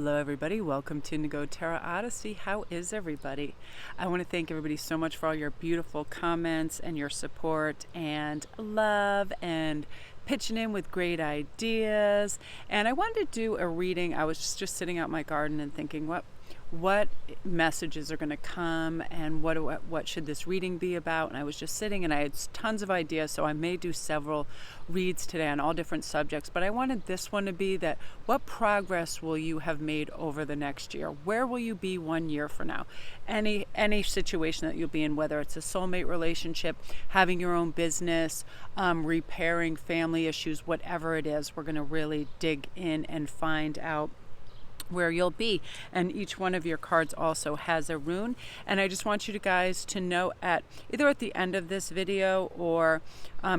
Hello everybody, welcome to Instantgo Tarot Odyssey. How is everybody? I want to thank everybody so much for all your beautiful comments and your support and love and pitching in with great ideas. And I wanted to do a reading. I was just sitting out in my garden and thinking what messages are going to come and what should this reading be about. And I was just sitting and I had tons of ideas, so I may do several reads today on all different subjects, but I wanted this one to be that what progress will you have made over the next year? Where will you be 1 year from now? Any situation that you'll be in, whether it's a soulmate relationship, having your own business, repairing family issues, whatever it is, we're going to really dig in and find out where you'll be. And each one of your cards also has a rune, and I just want you guys to know either at the end of this video or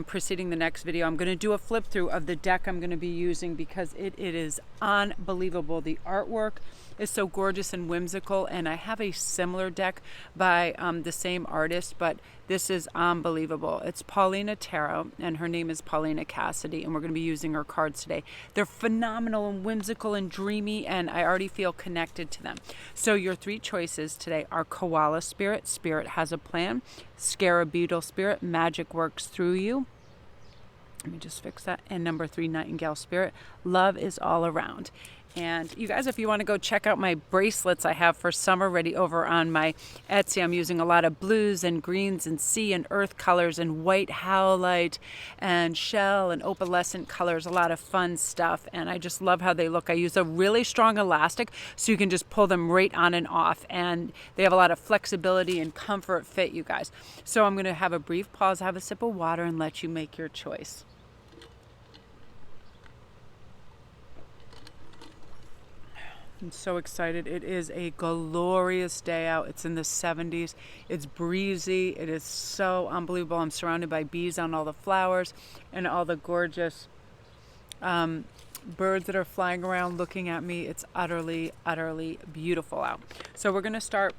preceding the next video, I'm going to do a flip through of the deck I'm going to be using because it is unbelievable. The artwork is so gorgeous and whimsical, and I have a similar deck by the same artist, but this is unbelievable. It's Paulina Tarot, and her name is Paulina Cassidy, and we're going to be using her cards today. They're phenomenal and whimsical and dreamy, and I already feel connected to them. So your three choices today are Koala Spirit, Spirit has a plan; Scarab Beetle Spirit, magic works through you. Let me just fix that. And number 3, Nightingale Spirit, love is all around. And you guys, if you want to go check out my bracelets I have for summer ready over on my Etsy, I'm using a lot of blues and greens and sea and earth colors and white howlite and shell and opalescent colors, a lot of fun stuff. And I just love how they look. I use a really strong elastic so you can just pull them right on and off. And they have a lot of flexibility and comfort fit, you guys. So I'm going to have a brief pause, have a sip of water, and let you make your choice. I'm so excited. It is a glorious day out. It's in the 70s. It's breezy. It is so unbelievable. I'm surrounded by bees on all the flowers and all the gorgeous birds that are flying around looking at me. It's utterly, utterly beautiful out. So we're going to start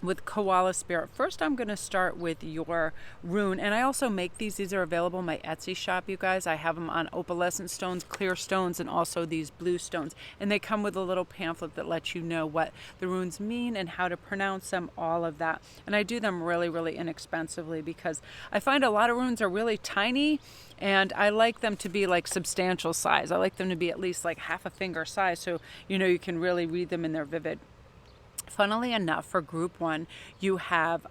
with Koala Spirit. First, I'm going to start with your rune, and I also make these. These are available in my Etsy shop, you guys. I have them on opalescent stones, clear stones, and also these blue stones. And they come with a little pamphlet that lets you know what the runes mean and how to pronounce them, all of that. And I do them really, really inexpensively because I find a lot of runes are really tiny, and I like them to be like substantial size. I like them to be at least like half a finger size, so you can really read them in their vivid. Funnily enough, for group 1, you have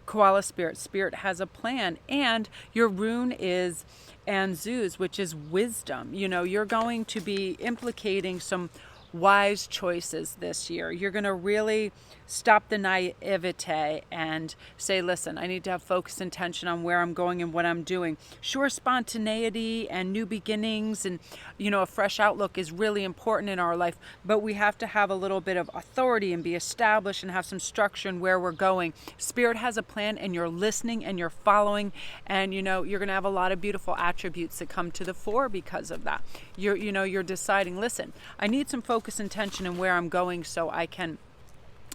Koala Spirit. Spirit has a plan, and your rune is Anzuz, which is wisdom. You're going to be implicating some wise choices this year. You're going to really stop the naivete and say, listen, I need to have focus and attention on where I'm going and what I'm doing. Sure, spontaneity and new beginnings and, a fresh outlook is really important in our life, but we have to have a little bit of authority and be established and have some structure in where we're going. Spirit has a plan, and you're listening and you're following, and, you're going to have a lot of beautiful attributes that come to the fore because of that. You're deciding, listen, I need some focus and attention in where I'm going so I can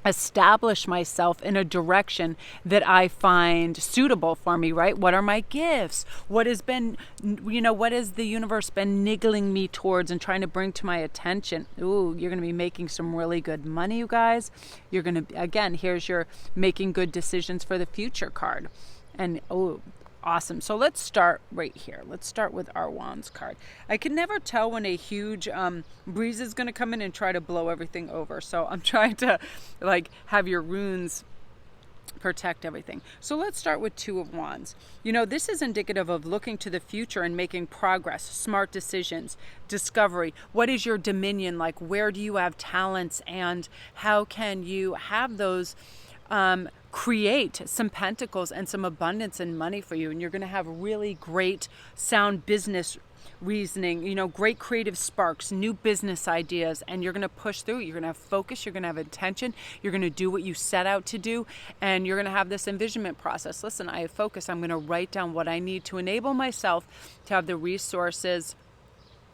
establish myself in a direction that I find suitable for me, right? What are my gifts? What has the universe been niggling me towards and trying to bring to my attention? Ooh, you're going to be making some really good money, you guys. You're going to, again, here's your making good decisions for the future card. And, awesome. So let's start right here. Let's start with our Wands card. I can never tell when a huge breeze is going to come in and try to blow everything over. So I'm trying to have your runes protect everything. So let's start with 2 of Wands. This is indicative of looking to the future and making progress, smart decisions, discovery. What is your dominion like? Where do you have talents, and how can you have those create some pentacles and some abundance and money for you? And you're going to have really great sound business reasoning, great creative sparks, new business ideas, and you're going to push through. You're going to have focus, you're going to have intention, you're going to do what you set out to do, and you're going to have this envisionment process. Listen, I have focus. I'm going to write down what I need to enable myself to have the resources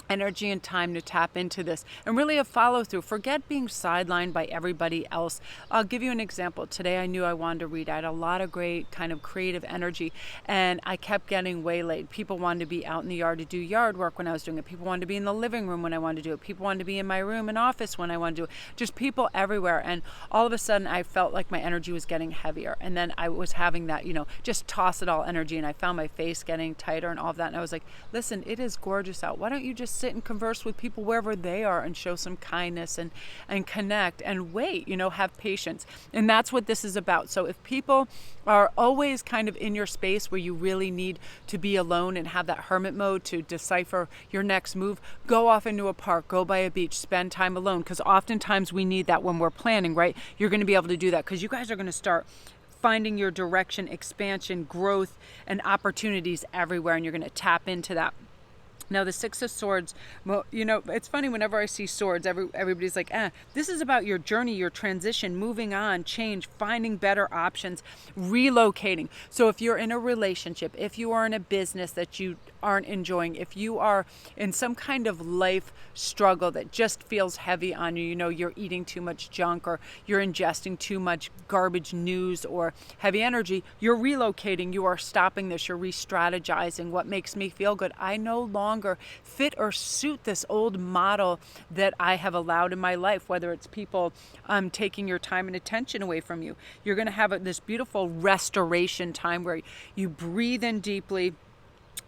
energy and time to tap into this and really a follow through. Forget being sidelined by everybody else. I'll give you an example. Today I knew I wanted to read. I had a lot of great kind of creative energy and I kept getting waylaid. People wanted to be out in the yard to do yard work when I was doing it. People wanted to be in the living room when I wanted to do it. People wanted to be in my room and office when I wanted to do it. Just people everywhere. And all of a sudden I felt like my energy was getting heavier. And then I was having that, just toss it all energy. And I found my face getting tighter and all of that. And I was like, listen, it is gorgeous out. Why don't you just sit and converse with people wherever they are and show some kindness and connect and wait, have patience. And that's what this is about. So if people are always kind of in your space where you really need to be alone and have that hermit mode to decipher your next move, go off into a park, go by a beach, spend time alone. Because oftentimes we need that when we're planning, right? You're going to be able to do that because you guys are going to start finding your direction, expansion, growth, and opportunities everywhere. And you're going to tap into that. Now, the Six of Swords, it's funny whenever I see swords, everybody's like, this is about your journey, your transition, moving on, change, finding better options, relocating. So if you're in a relationship, if you are in a business that you aren't enjoying, if you are in some kind of life struggle that just feels heavy on you, you're eating too much junk or you're ingesting too much garbage news or heavy energy, you're relocating, you are stopping this, you're re-strategizing. What makes me feel good? I no longer fit or suit this old model that I have allowed in my life, whether it's people taking your time and attention away from you. You're going to have this beautiful restoration time where you breathe in deeply,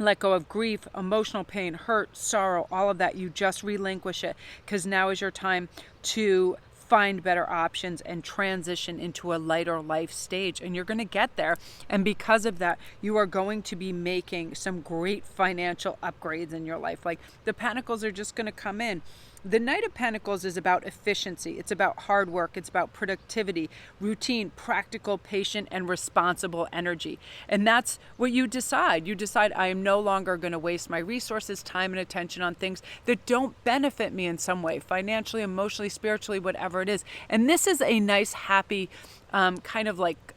let go of grief, emotional pain, hurt, sorrow, all of that. You just relinquish it because now is your time to find better options and transition into a lighter life stage. And you're going to get there. And because of that, you are going to be making some great financial upgrades in your life. Like the Pentacles are just going to come in. The Knight of Pentacles is about efficiency. It's about hard work. It's about productivity, routine, practical, patient, and responsible energy. And that's what you decide. You decide, I am no longer going to waste my resources, time, and attention on things that don't benefit me in some way, financially, emotionally, spiritually, whatever it is. And this is a nice, happy kind of like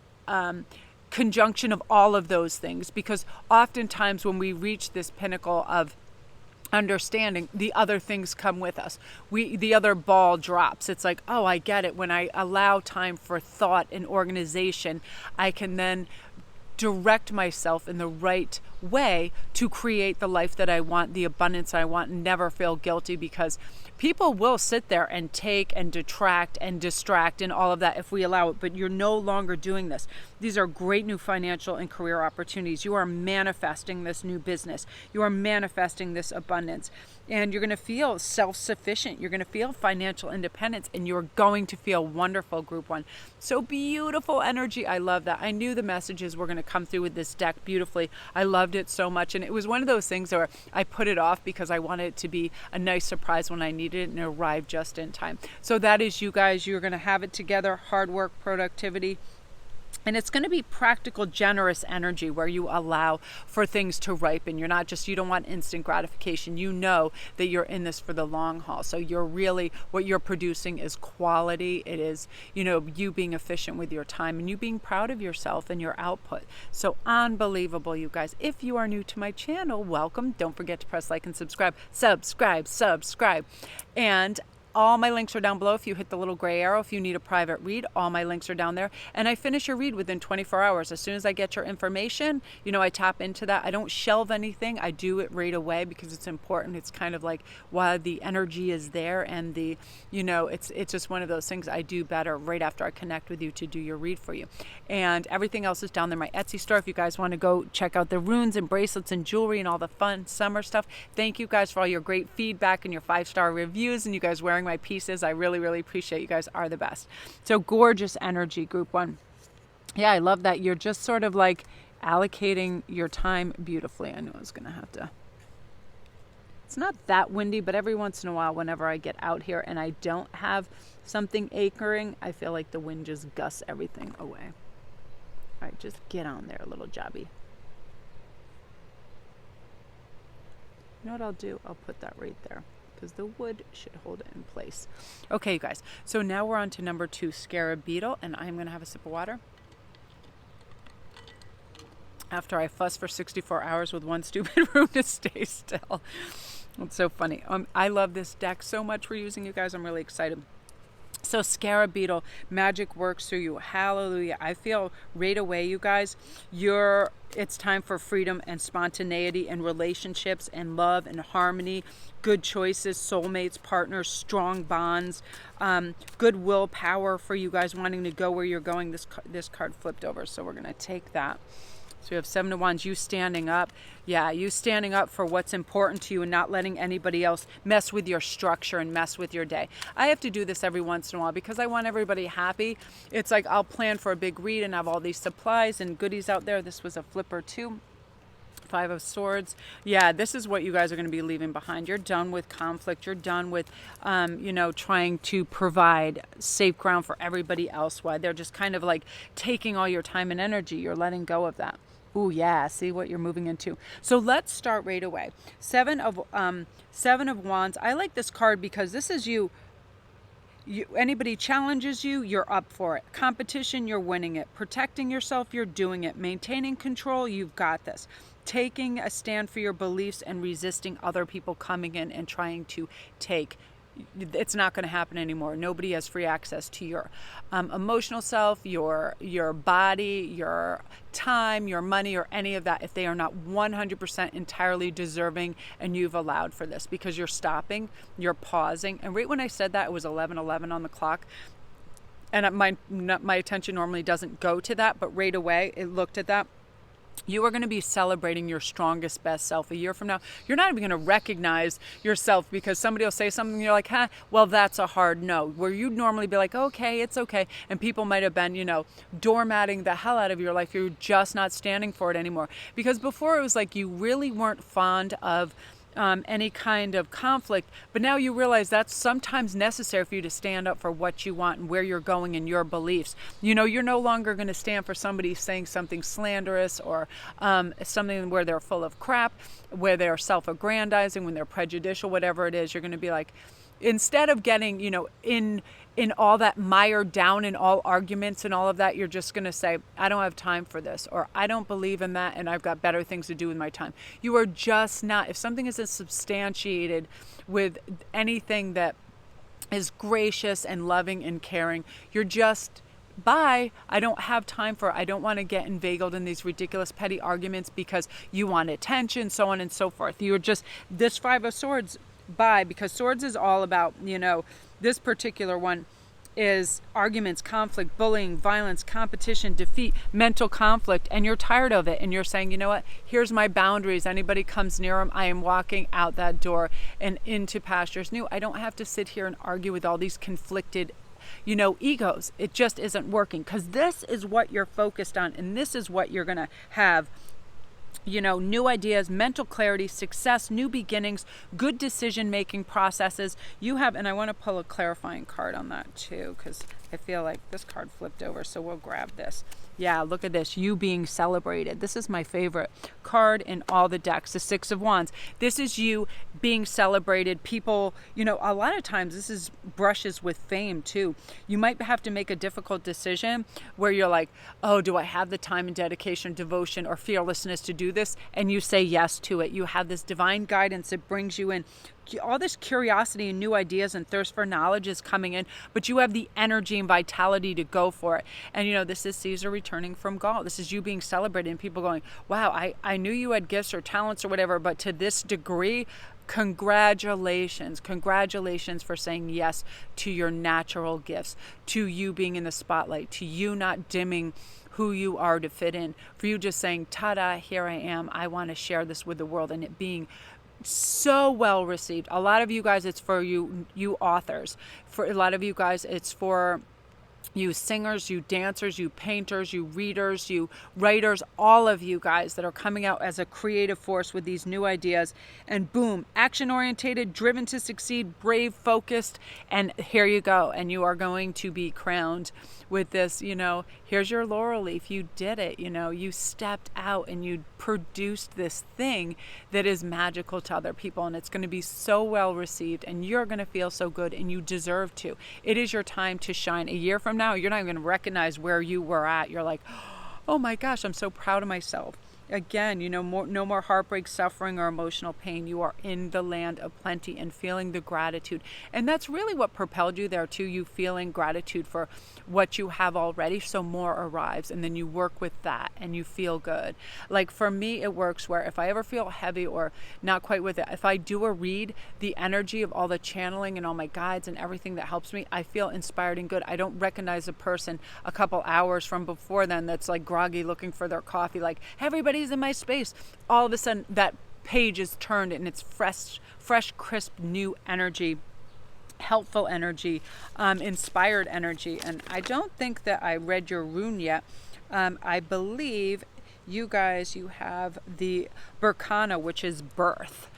conjunction of all of those things, because oftentimes when we reach this pinnacle of understanding, the other things come with us. The other ball drops. It's like, oh, I get it. When I allow time for thought and organization, I can then direct myself in the right way to create the life that I want, the abundance I want, and never feel guilty, because people will sit there and take and detract and distract and all of that if we allow it, but you're no longer doing this. These are great new financial and career opportunities. You are manifesting this new business. You are manifesting this abundance, and you're going to feel self-sufficient. You're going to feel financial independence, and you're going to feel wonderful, Group 1. So beautiful energy. I love that. I knew the messages were going to come through with this deck beautifully. I loved it so much, and it was one of those things where I put it off because I wanted it to be a nice surprise when I needed it, and it arrived just in time. So that is you guys. You're going to have it together. Hard work, productivity. And it's going to be practical, generous energy where you allow for things to ripen. You don't want instant gratification. You know that you're in this for the long haul. So what you're producing is quality. It is, you being efficient with your time and you being proud of yourself and your output. So unbelievable, you guys. If you are new to my channel, welcome. Don't forget to press like and subscribe. Subscribe. And all my links are down below. If you hit the little gray arrow, if you need a private read, all my links are down there. And I finish your read within 24 hours. As soon as I get your information, I tap into that. I don't shelve anything. I do it right away because it's important. It's kind of like while the energy is there and it's just one of those things I do better right after I connect with you to do your read for you. And everything else is down there in my Etsy store. If you guys want to go check out the runes and bracelets and jewelry and all the fun summer stuff. Thank you guys for all your great feedback and your 5-star reviews and you guys wearing my pieces. I really, really appreciate you guys are the best. So gorgeous energy, Group 1. Yeah, I love that. You're just sort of like allocating your time beautifully. I knew I was going to have to. It's not that windy, but every once in a while, whenever I get out here and I don't have something anchoring, I feel like the wind just gusts everything away. All right, just get on there, little jobby. You know what I'll do? I'll put that right there, because the wood should hold it in place. Okay, you guys. So now we're on to number 2, Scarab Beetle, and I'm going to have a sip of water. After I fuss for 64 hours with one stupid room to stay still. It's so funny. I love this deck so much. We're using, you guys. I'm really excited. So Scarab Beetle, magic works through you. Hallelujah. I feel right away, you guys, it's time for freedom and spontaneity and relationships and love and harmony, good choices, soulmates, partners, strong bonds, good willpower for you guys wanting to go where you're going. This card flipped over, so we're going to take that. So we have Seven of Wands, you standing up. Yeah, you standing up for what's important to you and not letting anybody else mess with your structure and mess with your day. I have to do this every once in a while because I want everybody happy. It's like I'll plan for a big read and have all these supplies and goodies out there. This was a flipper too. Five of Swords. Yeah, this is what you guys are going to be leaving behind. You're done with conflict. You're done with, trying to provide safe ground for everybody else. Why they're just kind of like taking all your time and energy. You're letting go of that. Ooh, yeah, see what you're moving into. So let's start right away. Seven of Wands. I like this card because this is you. Anybody challenges you, you're up for it. Competition, you're winning it. Protecting yourself, you're doing it. Maintaining control, you've got this. Taking a stand for your beliefs and resisting other people coming in and trying to take. It's not going to happen anymore. Nobody has free access to your emotional self, your body, your time, your money, or any of that if they are not 100% entirely deserving and you've allowed for this, because you're stopping, you're pausing. And right when I said that, it was 11:11 on the clock. And my attention normally doesn't go to that, but right away it looked at that. You are going to be celebrating your strongest, best self. A year from now, you're not even going to recognize yourself because somebody will say something and you're like, well, that's a hard no. Where you'd normally be like, okay, it's okay. And people might have been, doormatting the hell out of your life. You're just not standing for it anymore. Because before it was like you really weren't fond of any kind of conflict, but now you realize that's sometimes necessary for you to stand up for what you want and where you're going and your beliefs. You're no longer going to stand for somebody saying something slanderous or something where they're full of crap, where they're self-aggrandizing, when they're prejudicial, whatever it is. You're going to be like, instead of getting, in all that mired down in all arguments and all of that, you're just going to say, I don't have time for this, or I don't believe in that, and I've got better things to do with my time. You are just not, if something isn't substantiated with anything that is gracious and loving and caring, you're just, bye, I don't have time for it. I don't want to get inveigled in these ridiculous petty arguments because you want attention, so on and so forth. You're just, this Five of Swords, bye, because Swords is all about, this particular one is arguments, conflict, bullying, violence, competition, defeat, mental conflict, and you're tired of it. And you're saying, you know what, here's my boundaries. Anybody comes near them, I am walking out that door and into pastures new. I don't have to sit here and argue with all these conflicted egos. It just isn't working, because this is what you're focused on, and this is what you're going to have. New ideas, mental clarity, success, new beginnings, good decision-making processes. You have, and I want to pull a clarifying card on that too, because I feel like this card flipped over, so we'll grab this. Yeah, look at this, you being celebrated. This is my favorite card in all the decks, the Six of Wands. This is you being celebrated. People, a lot of times this is brushes with fame too. You might have to make a difficult decision where you're like, oh, do I have the time and dedication, devotion, or fearlessness to do this? And you say yes to it. You have this divine guidance that brings you in. All this curiosity and new ideas and thirst for knowledge is coming in, but you have the energy and vitality to go for it. And this is Caesar returning from Gaul. This is you being celebrated and people going, wow, I knew you had gifts or talents or whatever, but to this degree, congratulations for saying yes to your natural gifts, to you being in the spotlight, to you not dimming who you are to fit in, for you just saying, ta-da, here I am, I want to share this with the world, and it being so well received. A lot of you guys, it's for you authors. For a lot of you guys, it's for you singers, you dancers, you painters, you readers, you writers, all of you guys that are coming out as a creative force with these new ideas, and boom, action orientated, driven to succeed, brave, focused, and here you go. And you are going to be crowned with this, here's your laurel leaf. You did it. You stepped out and you produced this thing that is magical to other people, and it's going to be so well received, and you're going to feel so good, and you deserve to. It is your time to shine. A year from now, you're not even going to recognize where you were at. You're like, oh my gosh, I'm so proud of myself. Again, you know, no more heartbreak, suffering, or emotional pain. You are in the land of plenty and feeling the gratitude. And that's really what propelled you there too, you feeling gratitude for what you have already. So more arrives, and then you work with that and you feel good. Like for me, it works where if I ever feel heavy or not quite with it, if I do a read, the energy of all the channeling and all my guides and everything that helps me, I feel inspired and good. I don't recognize a person a couple hours from before then that's like groggy looking for their coffee, like everybody's in my space. All of a sudden that page is turned and it's fresh, crisp, new energy, helpful energy, inspired energy. And I don't think that I read your rune yet. I believe you guys, you have the Berkana, which is birth.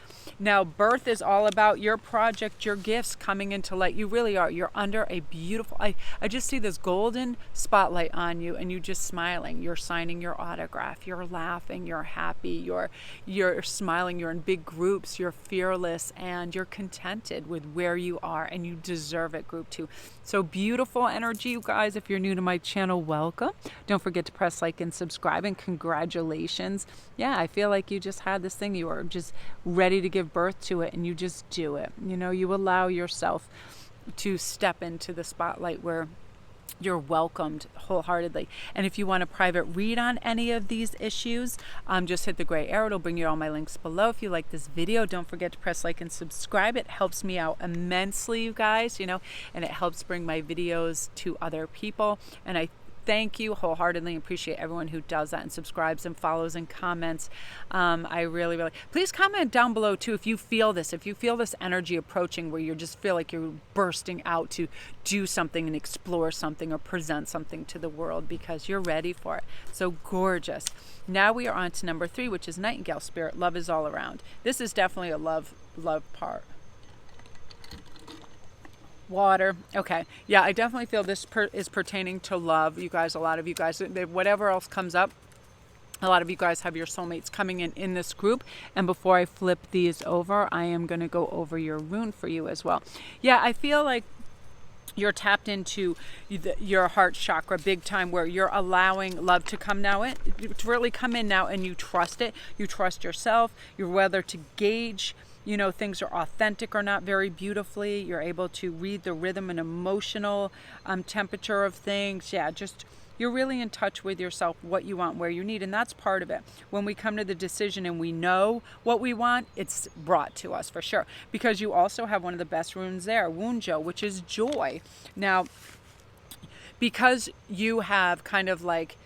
Now, birth is all about your project, your gifts coming into light. You really are. You're under a beautiful, I just see this golden spotlight on you, and you just smiling. You're signing your autograph. You're laughing. You're happy. You're smiling. You're in big groups. You're fearless, and you're contented with where you are, and you deserve it, group 2. So beautiful energy, you guys. If you're new to my channel, welcome. Don't forget to press like and subscribe, and congratulations. Yeah, I feel like you just had this thing. You are just ready to give birth to it, and you just do it. You know, you allow yourself to step into the spotlight where you're welcomed wholeheartedly. And if you want a private read on any of these issues, just hit the gray arrow. It'll bring you all my links below. If you like this video, don't forget to press like and subscribe. It helps me out immensely, you guys, you know, and it helps bring my videos to other people. And I thank you wholeheartedly. Appreciate everyone who does that and subscribes and follows and comments. I really, please comment down below too if you feel this, energy approaching where you just feel like you're bursting out to do something and explore something or present something to the world, because you're ready for it. So gorgeous. Now we are on to number 3, which is Nightingale Spirit. Love is all around. This is definitely a love part. Water. Okay. Yeah, I definitely feel this is pertaining to love. You guys, a lot of you guys, whatever else comes up, a lot of you guys have your soulmates coming in this group. And before I flip these over, I am going to go over your rune for you as well. Yeah, I feel like you're tapped into your heart chakra big time, where you're allowing love to come now in, to really come in now, and you trust it. You trust yourself. You're whether to gauge, you know, things are authentic or not very beautifully. You're able to read the rhythm and emotional temperature of things. Yeah, just you're really in touch with yourself, what you want, where you need. And that's part of it. When we come to the decision and we know what we want, it's brought to us for sure. Because you also have one of the best runes there, Wunjo, which is joy. Now, because you have kind of like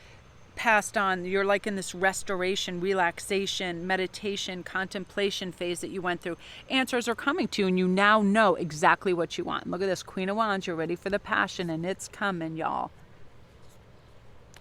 passed on, you're like in this restoration, relaxation, meditation, contemplation phase that you went through. Answers are coming to you, and you now know exactly what you want. Look at this, Queen of Wands. You're ready for the passion, and it's coming, y'all.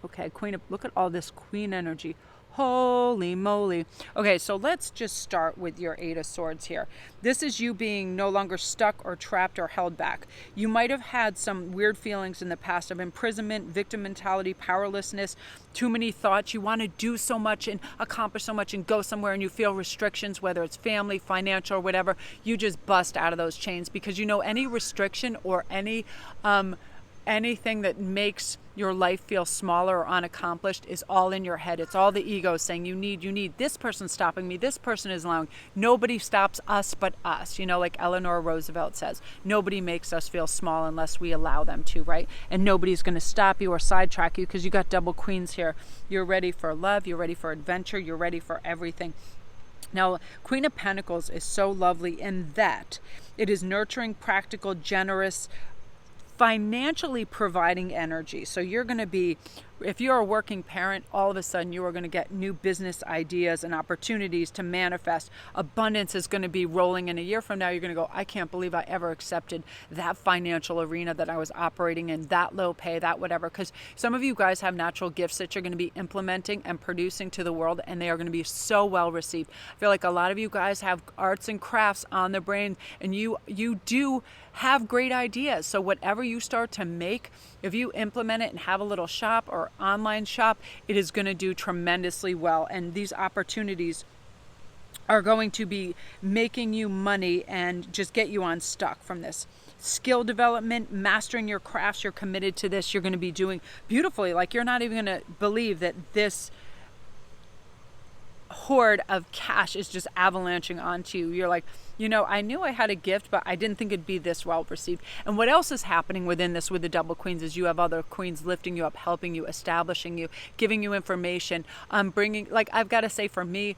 Okay, look at all this queen energy. Holy moly. Okay, so let's just start with your 8 of Swords here. This is you being no longer stuck or trapped or held back. You might have had some weird feelings in the past of imprisonment, victim mentality, powerlessness, too many thoughts. You want to do so much and accomplish so much and go somewhere, and you feel restrictions, whether it's family, financial, or whatever. You just bust out of those chains, because you know any restriction or anything that makes your life feel smaller or unaccomplished is all in your head. It's all the ego saying you need this person stopping me, this person is allowing. Nobody stops us but us, you know, like Eleanor Roosevelt says. Nobody makes us feel small unless we allow them to, right? And nobody's going to stop you or sidetrack you, because you got double queens here. You're ready for love, you're ready for adventure, you're ready for everything. Now, Queen of Pentacles is so lovely in that it is nurturing, practical, generous, financially providing energy. So you're going to be, if you're a working parent, all of a sudden you are going to get new business ideas and opportunities to manifest. Abundance is going to be rolling in. A year from now, you're going to go, I can't believe I ever accepted that financial arena that I was operating in, that low pay, that whatever. Because some of you guys have natural gifts that you're going to be implementing and producing to the world, and they are going to be so well received. I feel like a lot of you guys have arts and crafts on the brain, and you do have great ideas. So whatever you start to make, if you implement it and have a little shop or online shop, it is going to do tremendously well. And these opportunities are going to be making you money and just get you unstuck from this. Skill development, mastering your crafts, you're committed to this. You're going to be doing beautifully. Like, you're not even going to believe that this horde of cash is just avalanching onto you. You're like, I knew I had a gift, but I didn't think it'd be this well received. And what else is happening within this with the double queens is you have other queens lifting you up, helping you, establishing you, giving you information, bringing, like, I've got to say for me,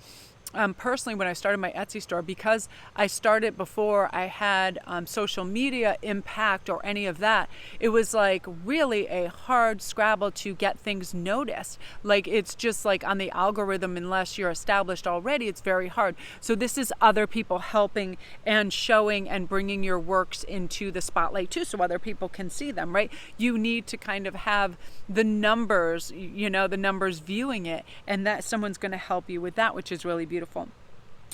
personally, when I started my Etsy store, because I started before I had social media impact or any of that, it was like really a hard scrabble to get things noticed. Like, it's just like on the algorithm, unless you're established already, it's very hard. So this is other people helping and showing and bringing your works into the spotlight too, so other people can see them, right? You need to kind of have the numbers, the numbers viewing it, and that someone's going to help you with that, which is really beautiful.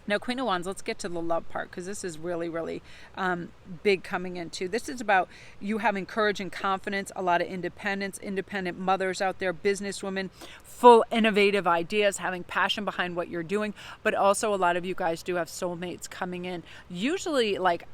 Now, Queen of Wands, let's get to the love part, because this is really, really big coming into. This is about you having courage and confidence, a lot of independence, independent mothers out there, businesswomen, full innovative ideas, having passion behind what you're doing. But also a lot of you guys do have soulmates coming in, usually like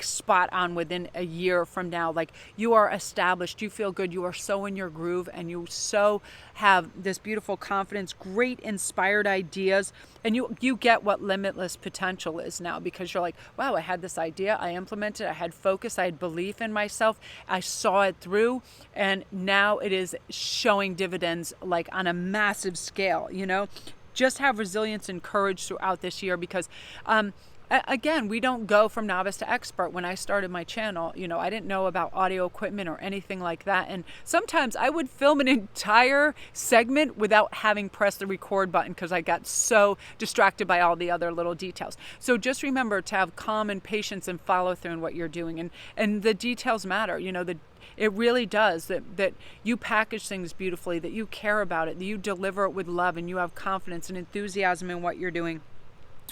spot on within a year from now. Like, you are established, you feel good, you are so in your groove, and you so have this beautiful confidence, great inspired ideas, and you get what limitless potential is now, because you're like, wow, I had this idea, I implemented, I had focus, I had belief in myself, I saw it through, and now it is showing dividends like on a massive scale. Just have resilience and courage throughout this year, because again, we don't go from novice to expert. When I started my channel, I didn't know about audio equipment or anything like that. And sometimes I would film an entire segment without having pressed the record button, because I got so distracted by all the other little details. So just remember to have calm and patience and follow through in what you're doing. And the details matter. It really does, that you package things beautifully, that you care about it, that you deliver it with love, and you have confidence and enthusiasm in what you're doing.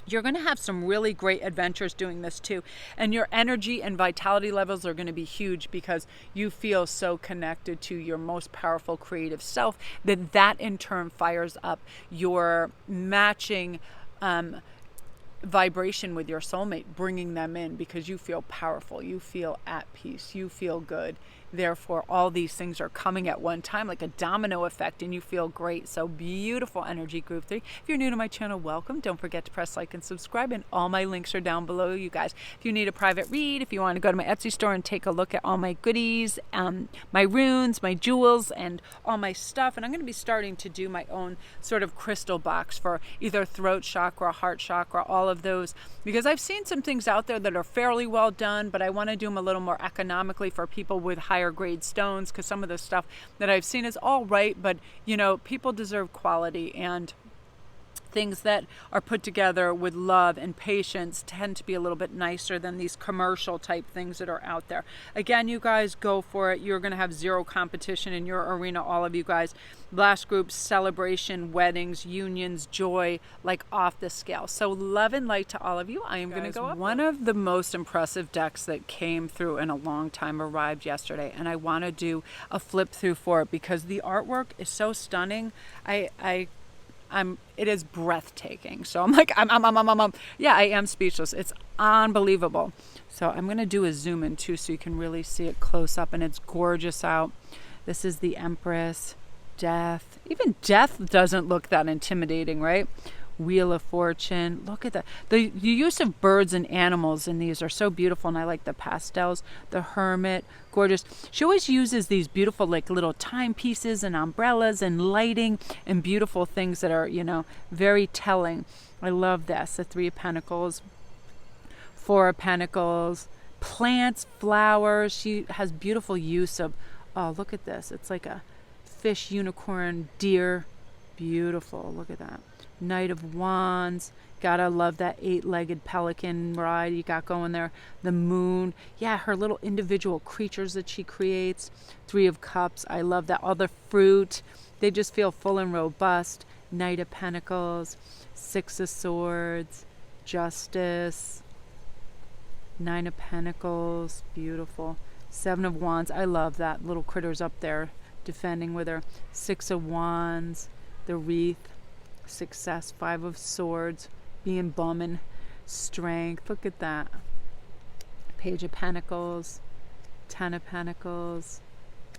You're going to have some really great adventures doing this too. And your energy and vitality levels are going to be huge, because you feel so connected to your most powerful creative self that in turn fires up your matching vibration with your soulmate, bringing them in, because you feel powerful, you feel at peace, you feel good. Therefore, all these things are coming at one time like a domino effect, and you feel great. So beautiful energy, group 3. If you're new to my channel, welcome. Don't forget to press like and subscribe, and all my links are down below, you guys. If you need a private read, if you want to go to my Etsy store and take a look at all my goodies, my runes, my jewels, and all my stuff. And I'm going to be starting to do my own sort of crystal box for either throat chakra, heart chakra, all of those, because I've seen some things out there that are fairly well done, but I want to do them a little more economically for people with higher grade stones, because some of the stuff that I've seen is all right, but people deserve quality, and things that are put together with love and patience tend to be a little bit nicer than these commercial type things that are out there. Again, you guys, go for it. You're going to have zero competition in your arena, all of you guys. Last group, celebration, weddings, unions, joy, like off the scale. So love and light to all of you. I am going to go up. One of the most impressive decks that came through in a long time arrived yesterday, and I want to do a flip through for it, because the artwork is so stunning. It is breathtaking. So I'm like, yeah, I am speechless. It's unbelievable. So I'm going to do a zoom in too, so you can really see it close up, and it's gorgeous out. This is the Empress, Death. Even Death doesn't look that intimidating, right? Wheel of Fortune. Look at that. The use of birds and animals in these are so beautiful, and I like the pastels. The Hermit, gorgeous. She always uses these beautiful like little timepieces and umbrellas and lighting and beautiful things that are, very telling. I love this. The Three of Pentacles, Four of Pentacles, plants, flowers. She has beautiful use of, oh, look at this. It's like a fish, unicorn, deer. Beautiful. Look at that. Knight of Wands. Gotta love that 8-legged pelican ride you got going there. The Moon. Yeah, her little individual creatures that she creates. Three of Cups. I love that. All the fruit. They just feel full and robust. Knight of Pentacles. Six of Swords. Justice. Nine of Pentacles. Beautiful. Seven of Wands. I love that. Little critters up there defending with her. Six of Wands. The Wreath. Success. Five of Swords, being bumming. Strength. Look at that. Page of Pentacles, Ten of Pentacles,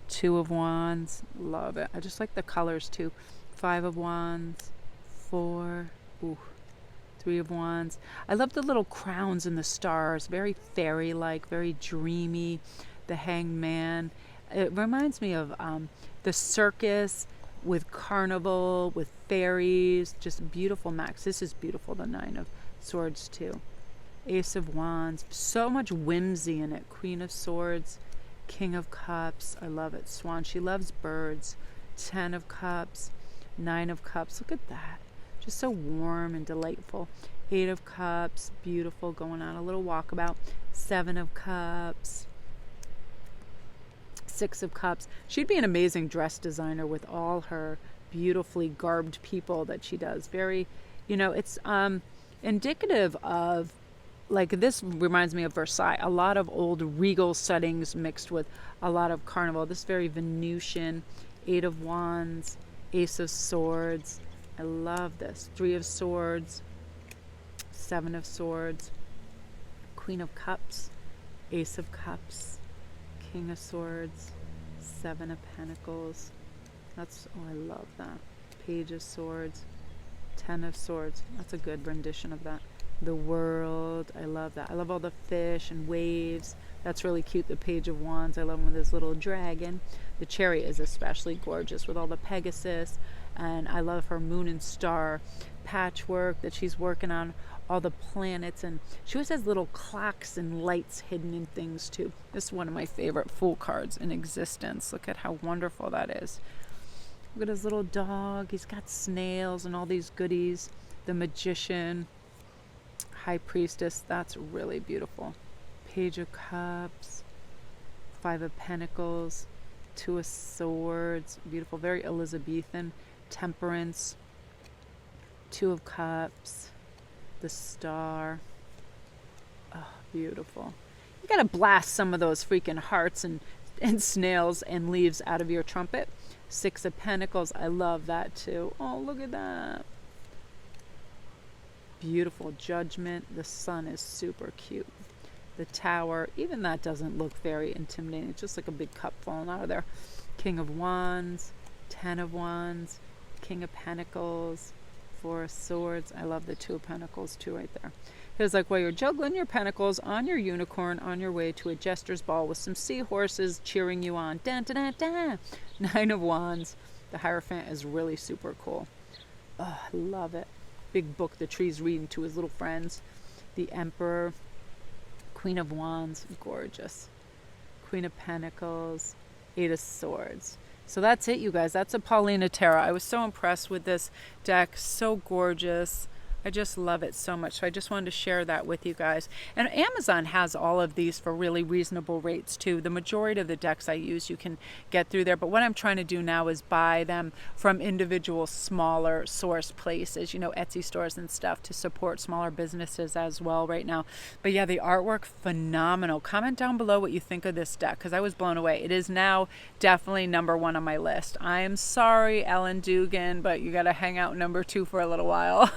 Two of Wands. Love it. I just like the colors too. Five of Wands, 4. Ooh. 3 of Wands. I love the little crowns and the stars. Very fairy-like, very dreamy. The Hanged Man. It reminds me of the circus with carnival, with fairies. Just beautiful, Max. This is beautiful, the 9 of Swords, too. Ace of Wands. So much whimsy in it. Queen of Swords. King of Cups. I love it. Swan. She loves birds. 10 of Cups. 9 of Cups. Look at that. Just so warm and delightful. 8 of Cups, beautiful, going on a little walkabout. 7 of Cups. 6 of Cups. She'd be an amazing dress designer with all her beautifully garbed people that she does. Very, it's indicative of, like, this reminds me of Versailles. A lot of old regal settings mixed with a lot of carnival. This is very Venusian. 8 of Wands, Ace of Swords. I love this. 3 of Swords, 7 of Swords, Queen of Cups, Ace of Cups, King of Swords, 7 of Pentacles. I love that. Page of Swords, 10 of Swords. That's a good rendition of that. The World. I love that. I love all the fish and waves. That's really cute. The Page of Wands. I love him with his little dragon. The Chariot is especially gorgeous with all the Pegasus. And I love her moon and star patchwork that she's working on, all the planets, and she always has little clocks and lights hidden in things too. This is one of my favorite Fool cards in existence. Look at how wonderful that is. Look at his little dog. He's got snails and all these goodies. The Magician, High Priestess. That's really beautiful. Page of Cups, 5 of Pentacles, 2 of Swords. Beautiful, very Elizabethan. Temperance, 2 of Cups, the Star. Oh, beautiful. You gotta blast some of those freaking hearts and snails and leaves out of your trumpet. 6 of Pentacles. I love that too. Oh, look at that. Beautiful. Judgment. The Sun is super cute. The Tower. Even that doesn't look very intimidating. It's just like a big cup falling out of there. King of Wands, 10 of Wands, King of Pentacles, 4 of Swords. I love the 2 of Pentacles too right there. It's like, while you're juggling your pentacles on your unicorn on your way to a jester's ball with some seahorses cheering you on. Dun, dun, dun, dun. 9 of Wands. The Hierophant is really super cool. Oh, I love it. Big book the tree's reading to his little friends. The Emperor. Queen of Wands. Gorgeous. Queen of Pentacles. 8 of Swords. So that's it, you guys. That's a Paulina Tarot. I was so impressed with this deck. So gorgeous. I just love it so much. So I just wanted to share that with you guys. And Amazon has all of these for really reasonable rates too. The majority of the decks I use you can get through there. But what I'm trying to do now is buy them from individual smaller source places, Etsy stores and stuff, to support smaller businesses as well right now. But yeah, the artwork, phenomenal. Comment down below what you think of this deck, because I was blown away. It is now definitely #1 on my list. I am sorry, Ellen Dugan, but you got to hang out #2 for a little while.